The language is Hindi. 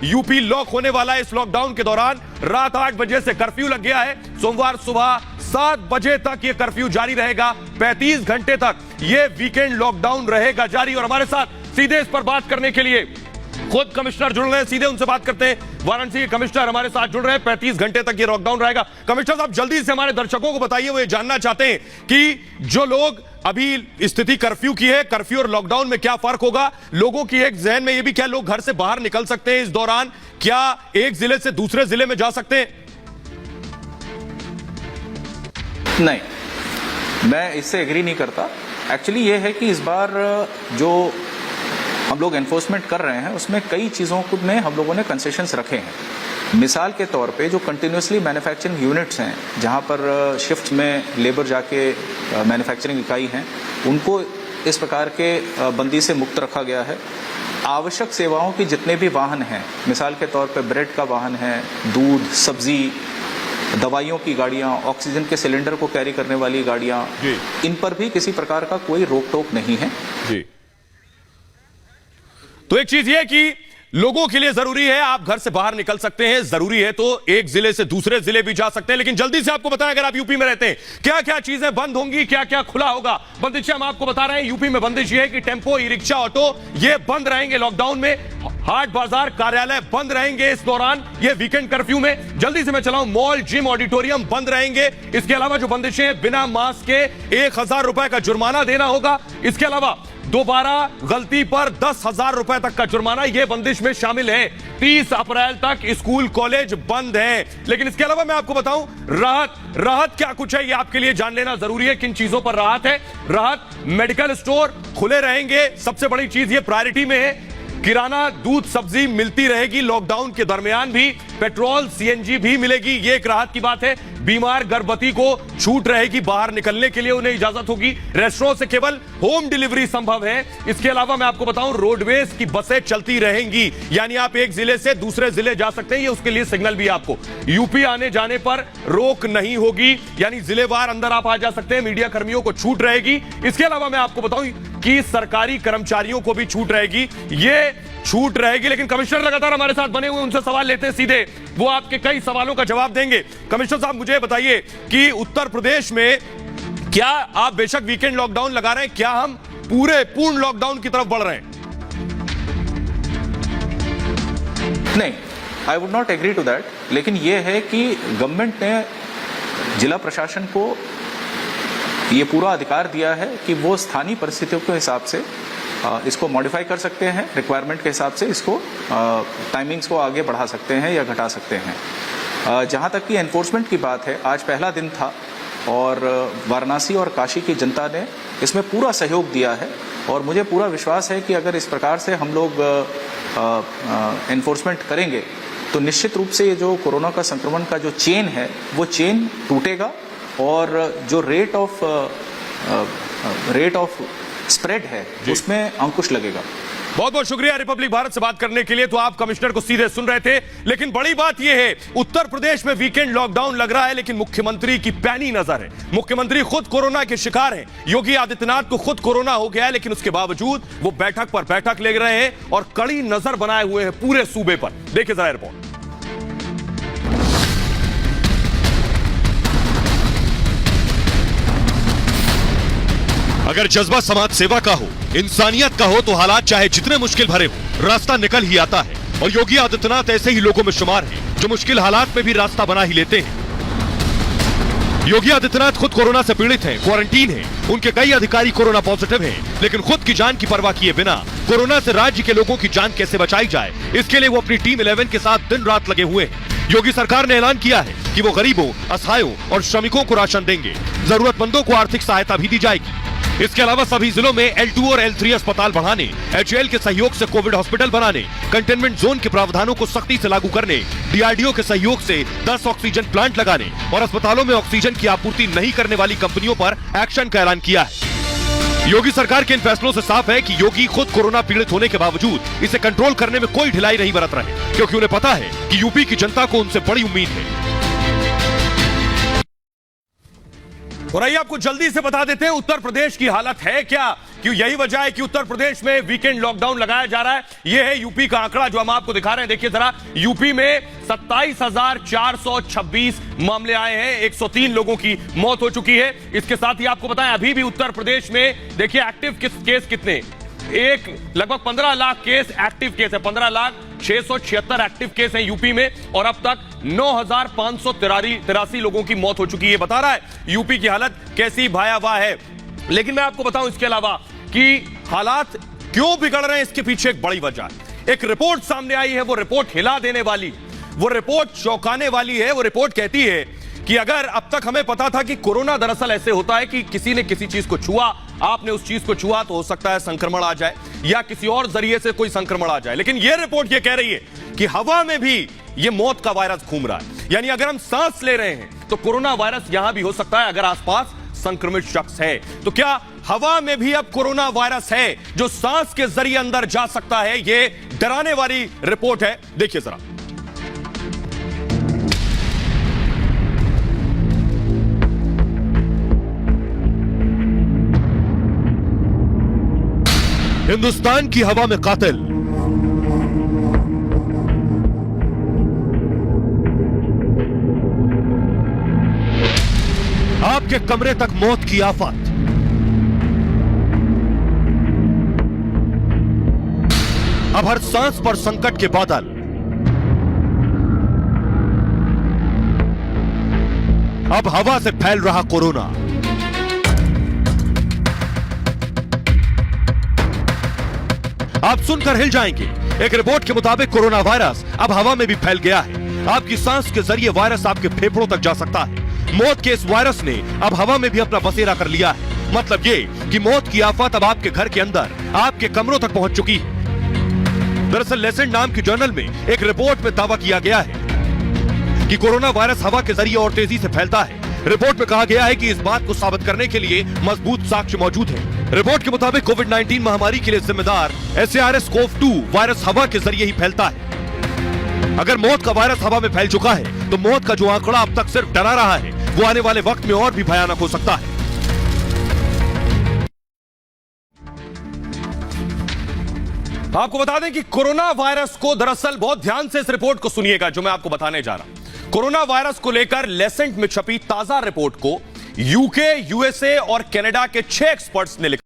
यूपी लॉक होने वाला है। इस लॉकडाउन के दौरान रात 8 बजे से कर्फ्यू लग गया है। सोमवार सुबह 7 बजे तक यह कर्फ्यू जारी रहेगा। 35 घंटे तक यह वीकेंड लॉकडाउन रहेगा जारी। और हमारे साथ सीधे इस पर बात करने के लिए खुद कमिश्नर जुड़ रहे हैं, सीधे उनसे बात करते हैं। वाराणसी के कमिश्नर हमारे साथ जुड़ रहे हैं। 35 घंटे तक ये लॉकडाउन रहेगा। कमिश्नर साहब, जल्दी से हमारे दर्शकों को बताइए, वो ये जानना चाहते हैं कि जो लोग अभी स्थिति कर्फ्यू की है, कर्फ्यू और लॉकडाउन में क्या फर्क होगा। लोगों की एक जहन में ये भी, क्या लोग घर से बाहर निकल सकते हैं इस दौरान? क्या एक जिले से दूसरे जिले में जा सकते हैं? नहीं, मैं इससे एग्री नहीं करता। एक्चुअली ये है कि इस बार जो हम लोग एनफोर्समेंट कर रहे हैं उसमें कई चीज़ों में हम लोगों ने कंसेशंस रखे हैं। मिसाल के तौर पे जो कंटिन्यूसली मैन्युफैक्चरिंग यूनिट्स हैं, जहां पर शिफ्ट में लेबर जाके मैन्युफैक्चरिंग इकाई हैं, उनको इस प्रकार के बंदी से मुक्त रखा गया है। आवश्यक सेवाओं की जितने भी वाहन हैं, मिसाल के तौर पे ब्रेड का वाहन है, दूध, सब्जी, दवाइयों की गाड़ियां, ऑक्सीजन के सिलेंडर को कैरी करने वाली गाड़ियां, इन पर भी किसी प्रकार का कोई रोक टोक नहीं है जी। तो एक चीज यह कि लोगों के लिए जरूरी है, आप घर से बाहर निकल सकते हैं, जरूरी है तो एक जिले से दूसरे जिले भी जा सकते हैं। लेकिन जल्दी से आपको बताएं, अगर आप यूपी में रहते हैं, क्या क्या चीजें बंद होंगी, क्या क्या खुला होगा। बंदिशें हम आपको बता रहे हैं। यूपी में बंदिश ये है कि टेम्पो, ई रिक्शा, ऑटो ये बंद रहेंगे लॉकडाउन में। हाट बाजार, कार्यालय बंद रहेंगे इस दौरान, ये वीकेंड कर्फ्यू में। जल्दी से मैं चलाऊं, मॉल, जिम, ऑडिटोरियम बंद रहेंगे। इसके अलावा जो बंदिशें, बिना मास्क के 1000 रुपए का जुर्माना देना होगा। इसके अलावा दोबारा गलती पर 10,000 रुपए तक का जुर्माना, यह बंदिश में शामिल है। 30 अप्रैल तक स्कूल कॉलेज बंद हैं। लेकिन इसके अलावा मैं आपको बताऊं, राहत क्या कुछ है, यह आपके लिए जान लेना जरूरी है। किन चीजों पर राहत है? राहत, मेडिकल स्टोर खुले रहेंगे, सबसे बड़ी चीज ये प्रायोरिटी में है। किराना, दूध, सब्जी मिलती रहेगी लॉकडाउन के दरमियान भी। पेट्रोल, सीएनजी भी मिलेगी, ये एक राहत की बात है। बीमार, गर्भवती को छूट रहेगी, बाहर निकलने के लिए उन्हें इजाजत होगी। रेस्टोरेंट से केवल होम डिलीवरी संभव है। इसके अलावा मैं आपको बताऊं, रोडवेज की बसें चलती रहेंगी, यानी आप एक जिले से दूसरे जिले जा सकते हैं। ये उसके लिए सिग्नल भी आपको यूपी आने जाने पर रोक नहीं होगी, यानी जिलेवार अंदर आप आ जा सकते हैं। मीडिया कर्मियों को छूट रहेगी। इसके अलावा मैं आपको बताऊं कि सरकारी कर्मचारियों को भी छूट रहेगी, ये छूट रहेगी। लेकिन कमिश्नर लगातार हमारे साथ बने हुए, उनसे सवाल लेते हैं सीधे, वो आपके कई सवालों का जवाब देंगे। कमिश्नर साहब, मुझे बताइए कि उत्तर प्रदेश में क्या आप बेशक वीकेंड लॉकडाउन लगा रहे हैं, क्या हम पूर्ण लॉकडाउन की तरफ बढ़ रहे हैं? नहीं, I would not agree to that. लेकिन यह है कि गवर्नमेंट ने जिला प्रशासन को ये पूरा अधिकार दिया है कि वो स्थानीय परिस्थितियों के हिसाब से इसको मॉडिफाई कर सकते हैं, रिक्वायरमेंट के हिसाब से इसको टाइमिंग्स को आगे बढ़ा सकते हैं या घटा सकते हैं। जहाँ तक कि एनफोर्समेंट की बात है, आज पहला दिन था और वाराणसी और काशी की जनता ने इसमें पूरा सहयोग दिया है। और मुझे पूरा विश्वास है कि अगर इस प्रकार से हम लोग एनफोर्समेंट करेंगे तो निश्चित रूप से ये जो कोरोना का संक्रमण का जो चेन है वो चेन टूटेगा और जो रेट ऑफ स्प्रेड है उसमें अंकुश लगेगा। बहुत बहुत शुक्रिया रिपब्लिक भारत से बात करने के लिए। तो आप कमिश्नर को सीधे सुन रहे थे। लेकिन बड़ी बात यह है, उत्तर प्रदेश में वीकेंड लॉकडाउन लग रहा है, लेकिन मुख्यमंत्री की पैनी नजर है। मुख्यमंत्री खुद कोरोना के शिकार हैं। योगी आदित्यनाथ को खुद कोरोना हो गया है, लेकिन उसके बावजूद वो बैठक पर बैठक ले रहे हैं और कड़ी नजर बनाए हुए हैं पूरे सूबे पर। देखिए जरा रिपोर्ट। अगर जज्बा समाज सेवा का हो, इंसानियत का हो, तो हालात चाहे जितने मुश्किल भरे हो, रास्ता निकल ही आता है। और योगी आदित्यनाथ ऐसे ही लोगों में शुमार हैं जो मुश्किल हालात में भी रास्ता बना ही लेते हैं। योगी आदित्यनाथ खुद कोरोना से पीड़ित हैं, क्वारंटीन हैं। उनके कई अधिकारी कोरोना पॉजिटिव हैं, लेकिन खुद की जान की परवाह किए बिना कोरोना से राज्य के लोगों की जान कैसे बचाई जाए, इसके लिए वो अपनी टीम 11 के साथ दिन रात लगे हुए हैं। योगी सरकार ने ऐलान किया है कि वो गरीबों, असहायों और श्रमिकों को राशन देंगे। जरूरतमंदों को आर्थिक सहायता भी दी जाएगी। इसके अलावा सभी जिलों में L2 और L3 अस्पताल बढ़ाने, HAL के सहयोग से कोविड हॉस्पिटल बनाने, कंटेनमेंट जोन के प्रावधानों को सख्ती से लागू करने, DRDO के सहयोग से 10 ऑक्सीजन प्लांट लगाने और अस्पतालों में ऑक्सीजन की आपूर्ति नहीं करने वाली कंपनियों पर एक्शन का ऐलान किया है। योगी सरकार के इन फैसलों से साफ है कि योगी खुद कोरोना पीड़ित होने के बावजूद इसे कंट्रोल करने में कोई ढिलाई नहीं बरत रहे, क्योंकि उन्हें पता है कि यूपी की जनता को उनसे बड़ी उम्मीद है। और आइए आपको जल्दी से बता देते हैं उत्तर प्रदेश की हालत है क्या, क्यों यही वजह है कि उत्तर प्रदेश में वीकेंड लॉकडाउन लगाया जा रहा है। यह है यूपी का आंकड़ा जो हम आपको दिखा रहे हैं। देखिए जरा, यूपी में 27,426 मामले आए हैं, 103 लोगों की मौत हो चुकी है। इसके साथ ही आपको बताएं अभी भी उत्तर प्रदेश में देखिए एक्टिव केस कितने, लगभग 15 लाख केस एक्टिव केस है, 15,676 एक्टिव केस हैं यूपी में, और अब तक 9,583 लोगों की मौत हो चुकी है। बता रहा है यूपी की हालत कैसी भयावह है। लेकिन मैं आपको बताऊं इसके अलावा कि हालात क्यों बिगड़ रहे हैं, इसके पीछे एक बड़ी वजह, एक रिपोर्ट सामने आई है। वो रिपोर्ट हिला देने वाली, वो रिपोर्ट चौंकाने वाली है। वो रिपोर्ट कहती है कि अगर अब तक हमें पता था कि कोरोना दरअसल ऐसे होता है कि किसी ने किसी चीज को छुआ, आपने उस चीज को छुआ तो हो सकता है संक्रमण आ जाए या किसी और जरिए से कोई संक्रमण आ जाए, लेकिन यह रिपोर्ट यह कह रही है कि हवा में भी यह मौत का वायरस घूम रहा है। यानी अगर हम सांस ले रहे हैं तो कोरोना वायरस यहां भी हो सकता है अगर आसपास संक्रमित शख्स है। तो क्या हवा में भी अब कोरोना वायरस है जो सांस के जरिए अंदर जा सकता है? यह डराने वाली रिपोर्ट है, देखिए जरा। हिंदुस्तान की हवा में कातिल, आपके कमरे तक मौत की आफत, अब हर सांस पर संकट के बादल, अब हवा से फैल रहा कोरोना। आप सुनकर हिल जाएंगे। एक रिपोर्ट के मुताबिक कोरोना वायरस अब हवा में भी फैल गया है। आपकी सांस के जरिए वायरस आपके फेफड़ों तक जा सकता है। मौत के इस वायरस ने अब हवा में भी अपना बसेरा कर लिया है। मतलब ये कि मौत की आफत अब आपके घर के अंदर, आपके कमरों तक पहुंच चुकी है। दरअसल लेसेंट नाम की जर्नल में एक रिपोर्ट में दावा किया गया है कि कोरोना वायरस हवा के जरिए और तेजी से फैलता है। रिपोर्ट में कहा गया है कि इस बात को साबित करने के लिए मजबूत साक्ष्य मौजूद है। रिपोर्ट के मुताबिक कोविड-19 महामारी के लिए जिम्मेदार SARS-CoV-2 वायरस हवा के जरिए ही फैलता है। अगर मौत का वायरस हवा में फैल चुका है तो मौत का जो आंकड़ा अब तक सिर्फ डरा रहा है वो आने वाले वक्त में और भी भयानक हो सकता है। आपको बता दें कि कोरोना वायरस को दरअसल बहुत ध्यान से इस रिपोर्ट को सुनिएगा जो मैं आपको बताने जा रहा हूं। कोरोना वायरस को लेकर लेसेंट में छपी ताजा रिपोर्ट को यूके, USA और कनाडा के 6 एक्सपर्ट्स ने लिखा।